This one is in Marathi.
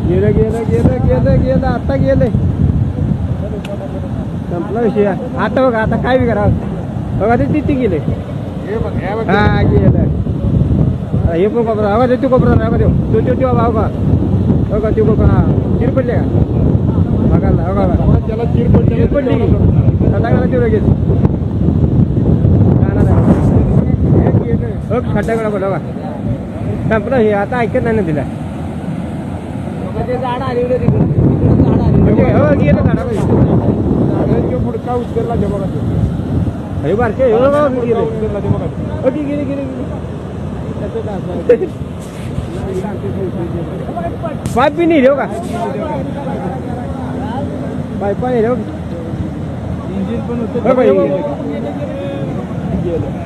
गेलं गेलं गेलं गेलं गेलं आता गेले संपला विषय आता बघा आता काय बी करा बघा ते तिथे गेले हा गेलं हे पण कोपरा हवा तू कोपरा हवा देऊ तो तो भाव का बघा तू कोपरा हा चिर पडले का बघा बघा त्याला चिर पडली आता ते लगेच खड्ड्याकडे बोला बघा संपलं हे आता ऐकत नाही ना तिला झाड आली हो गेलं झाडा पुढचा उचलला ते बघा हे बारके गेले गेले गेले पाईप बी नाही रेव का पाईप नाही रेव इंजिन पण होतं गेलं